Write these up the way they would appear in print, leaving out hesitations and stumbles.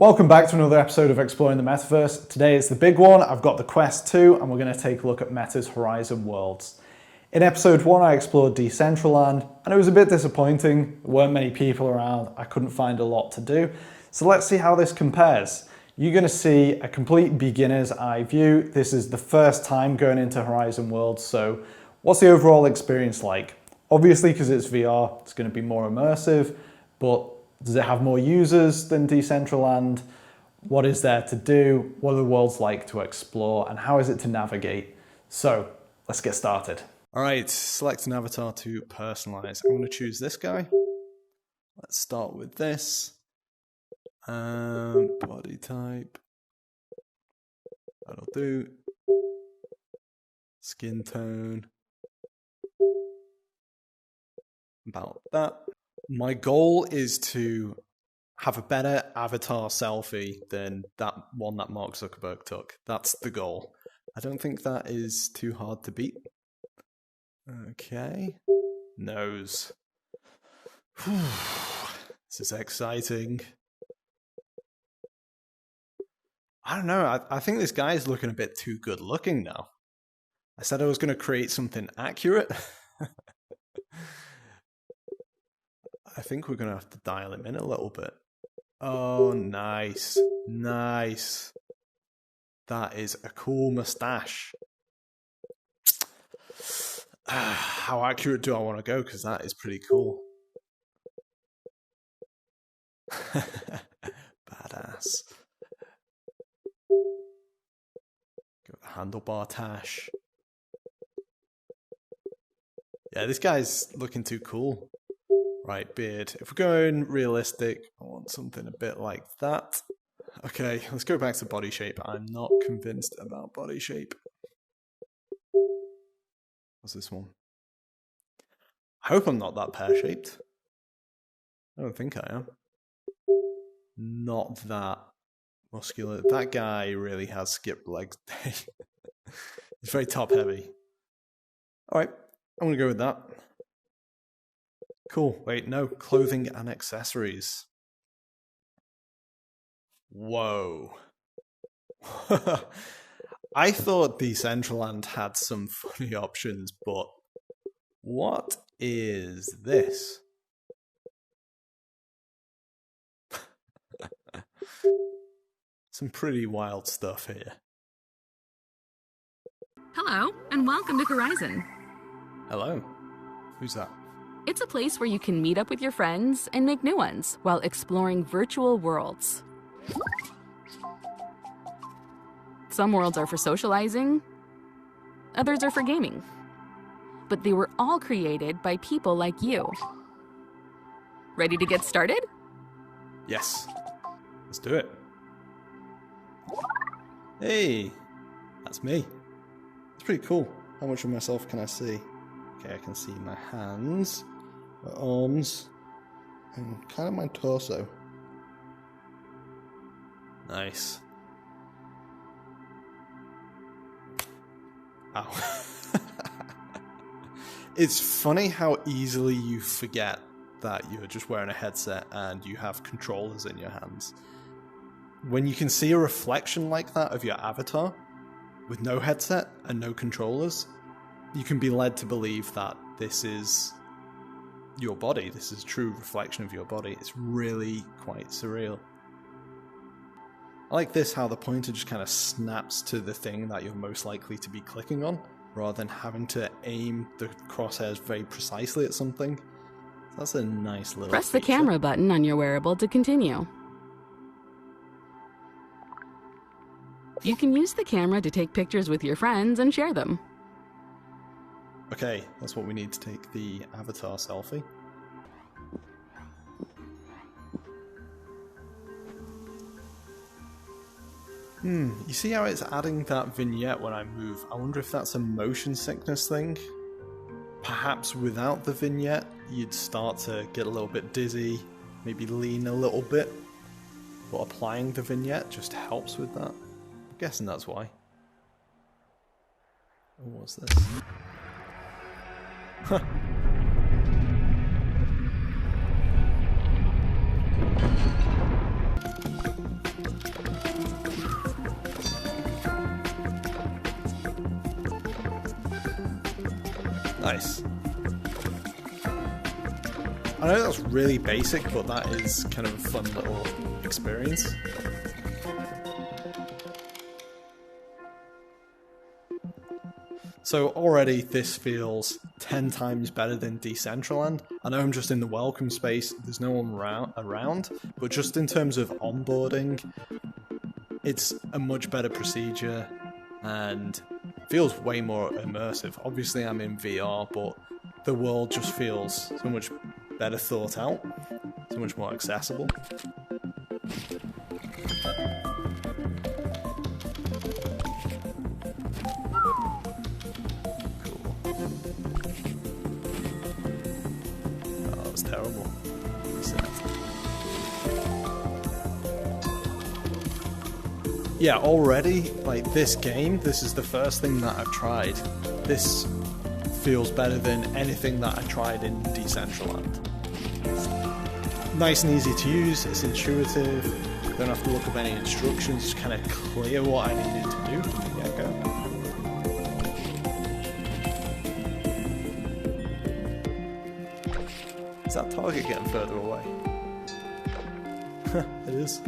Welcome back to another episode of Exploring the Metaverse. Today is the big one. I've got the Quest 2 and we're going to take a look at Meta's Horizon Worlds. In episode 1 I explored Decentraland and it was a bit disappointing. There weren't many people around, I couldn't find a lot to do. So let's see how this compares. You're going to see a complete beginner's eye view. This is the first time going into Horizon Worlds, so what's the overall experience like? Obviously, because it's VR, it's going to be more immersive, but does it have more users than Decentraland? What is there to do? What are the worlds like to explore? And how is it to navigate? So let's get started. All right, select an avatar to personalize. I'm going to choose this guy. Let's start with this. Body type. That'll do. Skin tone. About that. My goal is to have a better avatar selfie than that one that Mark Zuckerberg took. That's the goal. I don't think that is too hard to beat. Okay. Nose. This is exciting. I don't know. I think this guy is looking a bit too good looking now. I said I was going to create something accurate. I think we're going to have to dial him in a little bit. Oh, nice. Nice. That is a cool mustache. How accurate do I want to go? Because that is pretty cool. Badass. Go with the handlebar tash. Yeah, this guy's looking too cool. Right, beard. If we're going realistic, I want something a bit like that. Okay, let's go back to body shape. I'm not convinced about body shape. What's this one? I hope I'm not that pear-shaped. I don't think I am. Not that muscular. That guy really has skipped legs. He's very top-heavy. All right, I'm going to go with that. Cool. Wait, no. Clothing and accessories. Whoa. I thought Decentraland had some funny options, but what is this? Some pretty wild stuff here. Hello, and welcome to Horizon. Hello. Who's that? It's a place where you can meet up with your friends and make new ones while exploring virtual worlds. Some worlds are for socializing, others are for gaming. But they were all created by people like you. Ready to get started? Yes. Let's do it. Hey, that's me. It's pretty cool. How much of myself can I see? Okay, I can see my hands, my arms, and kind of my torso. Nice. Ow. It's funny how easily you forget that you're just wearing a headset and you have controllers in your hands. When you can see a reflection like that of your avatar with no headset and no controllers, you can be led to believe that this is your body. This is a true reflection of your body. It's really quite surreal. I like this, how the pointer just kind of snaps to the thing that you're most likely to be clicking on, rather than having to aim the crosshairs very precisely at something. That's a nice little Press feature. the camera button on your wearable to continue. You can use the camera to take pictures with your friends and share them. Okay, that's what we need to take the avatar selfie. You see how it's adding that vignette when I move? I wonder if that's a motion sickness thing. Perhaps without the vignette, you'd start to get a little bit dizzy, maybe lean a little bit. But applying the vignette just helps with that. I'm guessing that's why. Oh, what's this? Huh. Nice. I know that's really basic, but that is kind of a fun little experience. So already this feels 10 times better than Decentraland. I know I'm just in the welcome space, there's no one around, but just in terms of onboarding, it's a much better procedure and feels way more immersive. Obviously I'm in VR, but the world just feels so much better thought out, so much more accessible. Terrible. Yeah, already, like this game, this is the first thing that I've tried. This feels better than anything that I tried in Decentraland. Nice and easy to use, it's intuitive, don't have to look up any instructions, it's kind of clear what I needed to do from the get-go. Is that target getting further away? It is.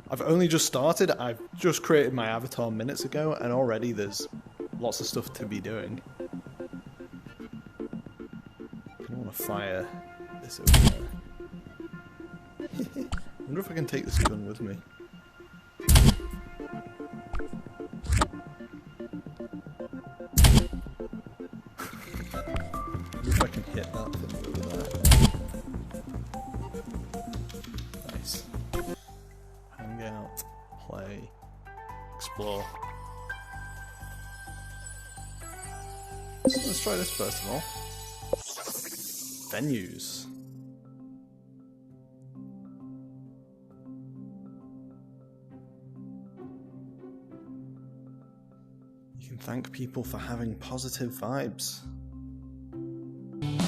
I've only just started, I've just created my avatar minutes ago, and already there's lots of stuff to be doing. I want to fire this over there. I wonder if I can take this gun with me. If I can hit that thing over there. Nice. Hang out, play, explore. So let's try this first of all. Venues. You can thank people for having positive vibes.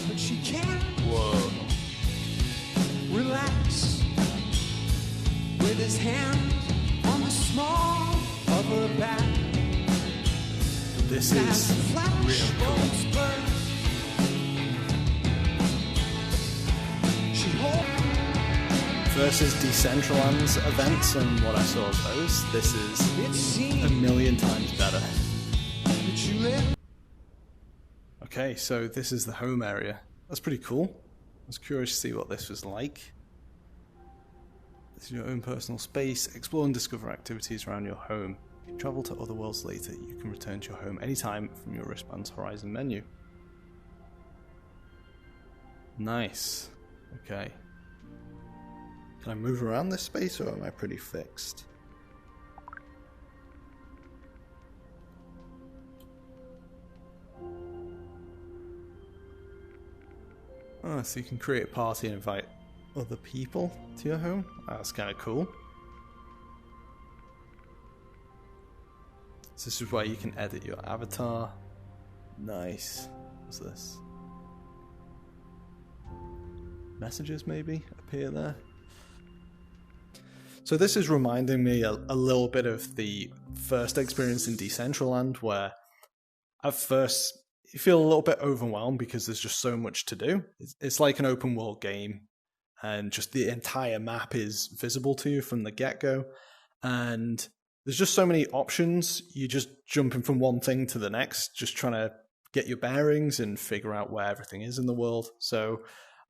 But she can't Whoa. relax with his hand on the small of her back. This is real cool. Versus Decentraland's events and what I saw of those, this is a million times better. Okay, so this is the home area. That's pretty cool. I was curious to see what this was like. This is your own personal space. Explore and discover activities around your home. If you travel to other worlds later, you can return to your home anytime from your wristband's Horizon menu. Nice. Okay. Can I move around this space or am I pretty fixed? Oh, so you can create a party and invite other people to your home? That's kind of cool. So this is where you can edit your avatar. Nice. What's this? Messages maybe appear there. So this is reminding me a little bit of the first experience in Decentraland, where at first you feel a little bit overwhelmed because there's just so much to do. It's like an open world game, and just the entire map is visible to you from the get-go, and there's just so many options. You're just jumping from one thing to the next, just trying to get your bearings and figure out where everything is in the world. So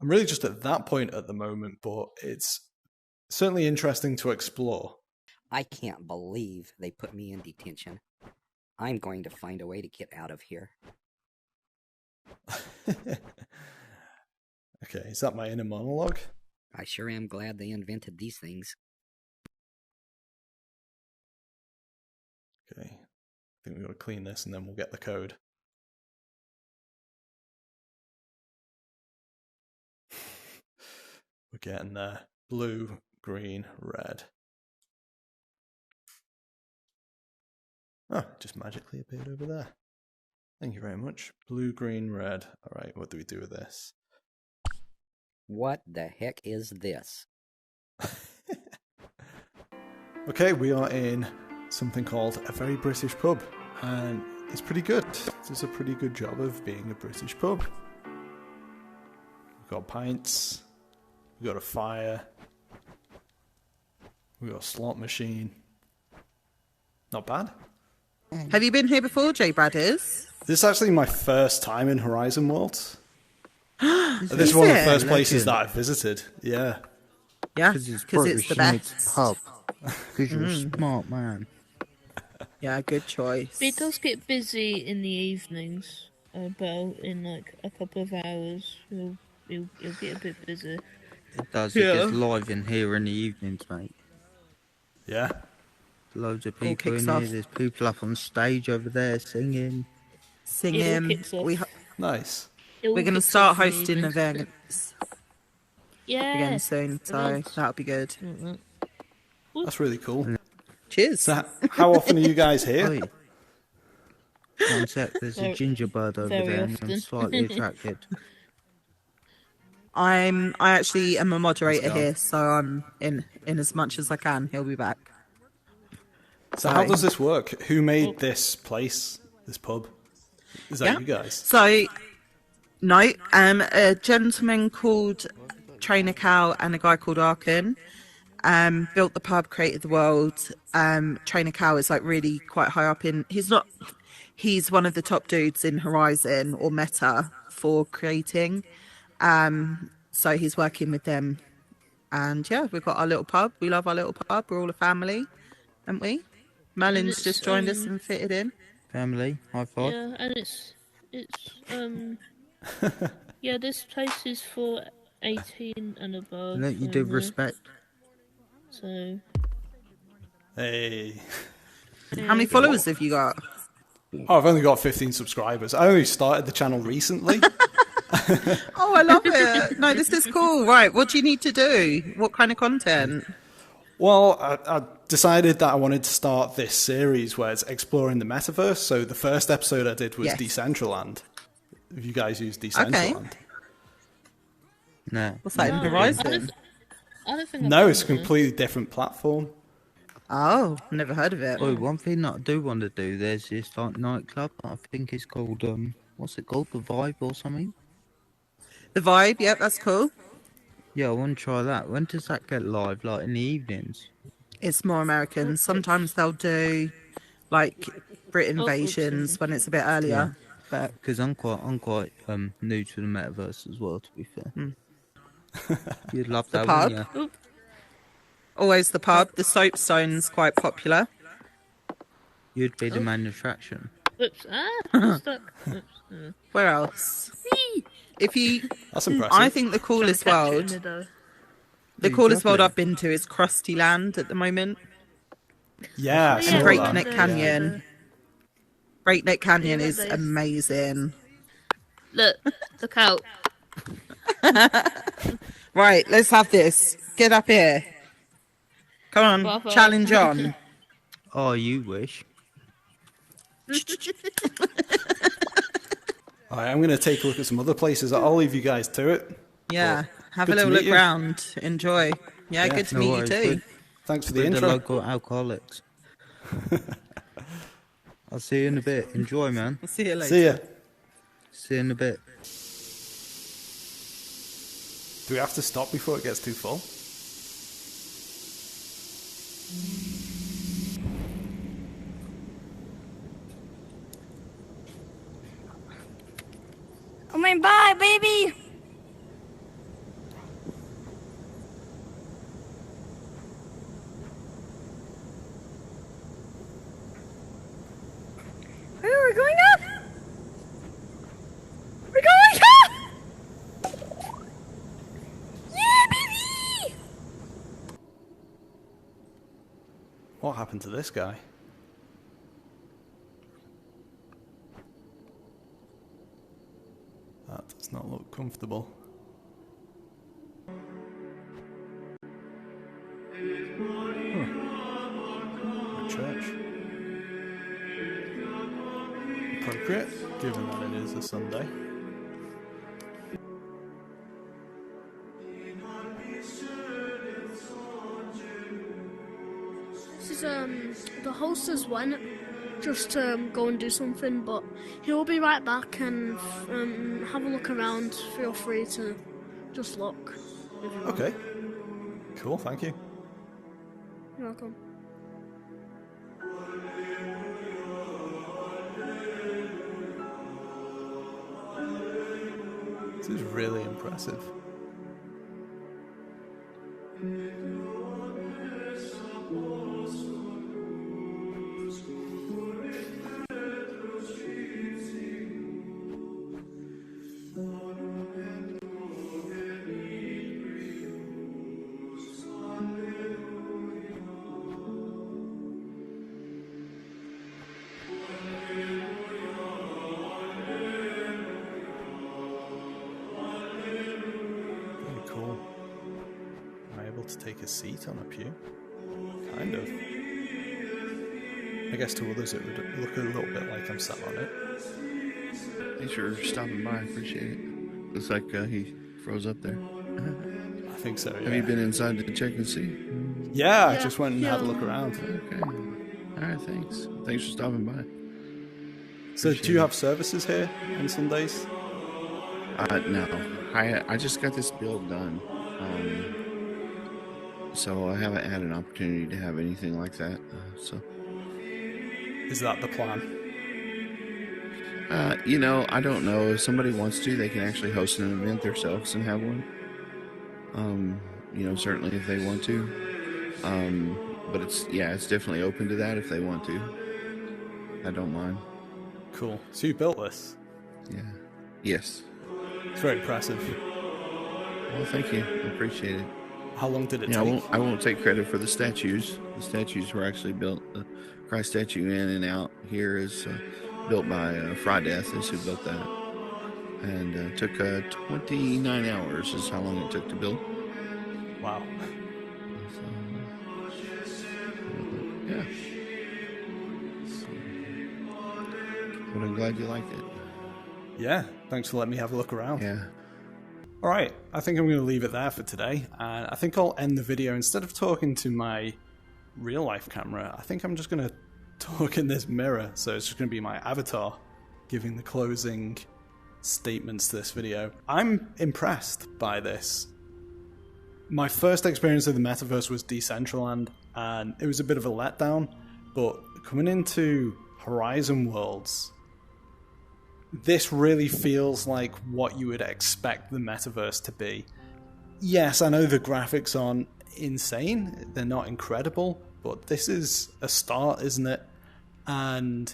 I'm really just at that point at the moment, but it's certainly interesting to explore. I can't believe they put me in detention. I'm going to find a way to get out of here. Okay, is that my inner monologue? I sure am glad they invented these things. Okay, I think we've got to clean this and then we'll get the code. We're getting there. Blue, green, red. Oh, it just magically appeared over there. Thank you very much. Blue, green, red. Alright, what do we do with this? What the heck is this? Okay, we are in something called A Very British Pub, and it's pretty good. It does a pretty good job of being a British pub. We've got pints, we've got a fire, we've got a slot machine. Not bad. Have you been here before, J Bradders? This is actually my first time in Horizon Worlds. This is Is one of the it? first places that I visited. Yeah. Yeah, Because it's because British it's the and it's best. pub. Because you're a smart man. Yeah, good choice. It does get busy in the evenings. About in like a couple of hours, you'll get a bit busy. It does. It gets live in here in the evenings, mate. Yeah. Loads of All people in kicks here. off. There's people up on stage over there singing. Singing. kicks off. Nice. We're going to start hosting events Yeah. again soon, so events. that'll be good. That's really cool. Cheers. So, how often are you guys here? Oi. One sec, there's a Very- gingerbird over very there and often. I'm slightly attracted. I actually am a moderator Let's go. here, so I'm in as much as I can. He'll be back. So how does this work? Who made this place, this pub? Is that Yeah. you guys? So, no, a gentleman called Trainer Cal and a guy called Arkin built the pub, created the world. Trainer Cal is like really quite high up in. He's one of the top dudes in Horizon or Meta for creating. So he's working with them, and yeah, we've got our little pub. We love our little pub. We're all a family, aren't we? Merlin's it's, just joined us and fitted in. Family, high five. Yeah, and it's yeah, this place is for 18 and above. Let you do only, respect. So Hey. How many followers have you got? Oh, I've only got 15 subscribers. I only started the channel recently. Oh, I love it. No, this is cool. Right, what do you need to do? What kind of content? Well, I decided that I wanted to start this series where it's exploring the metaverse. So the first episode I did was Yes. Decentraland. Have you guys used Decentraland? No. What's that, in No, Horizon? I don't think I've No, done it's a that. completely different platform. Oh, never heard of it. Oh, one thing that I do want to do, there's this like nightclub, I think it's called, what's it called? The Vibe or something? The Vibe, yep, that's cool. Yeah, I want to try that. When does that get live? Like in the evenings? It's more American. Sometimes they'll do like Brit invasions when it's a bit earlier. But Because I'm quite new to the metaverse as well, to be fair. You'd love The that, pub? wouldn't you? always the pub. The Soapstone's quite popular. You'd be the main attraction. Whoops! I'm stuck. Whoops. Where else? If you, That's impressive. I think the coolest world, the coolest world I've been to is Krusty Land at the moment. Yeah, I And saw that. Breakneck Canyon. Breakneck Canyon Yeah, is that is- amazing. Look out! Right, let's have this. Get up here. Come on, Bravo. challenge on. Oh, you wish. All right, I'm going to take a look at some other places. I'll leave you guys to it. Yeah, have good a to little meet look you. round. Enjoy. Yeah, good to no meet worries, you too. bud. Thanks for the We're the intro. local alcoholics. I'll see you in a bit. Enjoy, man. We'll see you later. See ya. See you in a bit. Do we have to stop before it gets too full? I mean, bye, baby. Hey, we're going up. We're going up. Yeah, baby. What happened to this guy? That does not look comfortable. A church. Appropriate, given that it is a Sunday. This is the hostess went just to go and do something, but he'll be right back and have a look around. Feel free to just look. If you want. Okay. Cool, thank you. You're welcome. This is really impressive. To take a seat on a pew? Kind of. I guess to others it would look a little bit like I'm sat on it. Thanks for stopping by, appreciate it. Looks like he froze up there. I think so, yeah. Have you been inside to check and see? Yeah, I just went and had a look around. Okay. Alright, thanks. Thanks for stopping by. So do you have services here on Sundays? No. I just got this build done. So I haven't had an opportunity to have anything like that. Is that the plan? I don't know. If somebody wants to, they can actually host an event themselves and have one. Certainly if they want to. But it's definitely open to that if they want to. I don't mind. Cool. So you built this? Yeah. Yes. It's very impressive. Well, thank you. I appreciate it. How long did it take? I won't take credit for the statues. The statues were actually built. The Christ statue in and out here is built by Frideath, is who built that. And it took 29 hours is how long it took to build. Wow. Yeah. But I'm glad you liked it. Yeah, thanks for letting me have a look around. Yeah. Alright, I think I'm going to leave it there for today, and I think I'll end the video. Instead of talking to my real life camera, I think I'm just going to talk in this mirror, so it's just going to be my avatar giving the closing statements to this video. I'm impressed by this. My first experience of the Metaverse was Decentraland, and it was a bit of a letdown, but coming into Horizon Worlds, this really feels like what you would expect the Metaverse to be. Yes, I know the graphics aren't insane, they're not incredible, but this is a start, isn't it? And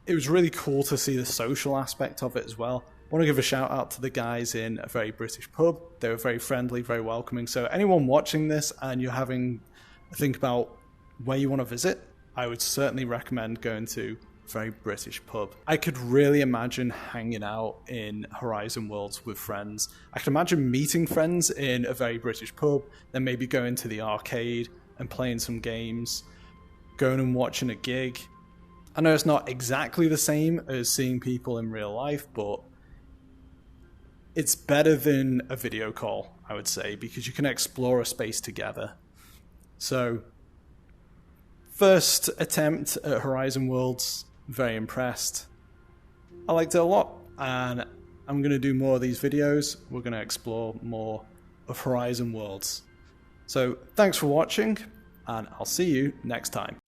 it was really cool to see the social aspect of it as well. I want to give a shout out to the guys in a very British pub. They were very friendly, very welcoming. So anyone watching this and you're having a think about where you want to visit, I would certainly recommend going to very British pub. I could really imagine hanging out in Horizon Worlds with friends. I could imagine meeting friends in a very British pub, then maybe going to the arcade and playing some games, going and watching a gig. I know it's not exactly the same as seeing people in real life, but it's better than a video call, I would say, because you can explore a space together. So, first attempt at Horizon Worlds, very impressed. I liked it a lot, and I'm going to do more of these videos. We're going to explore more of Horizon Worlds. So thanks for watching, and I'll see you next time.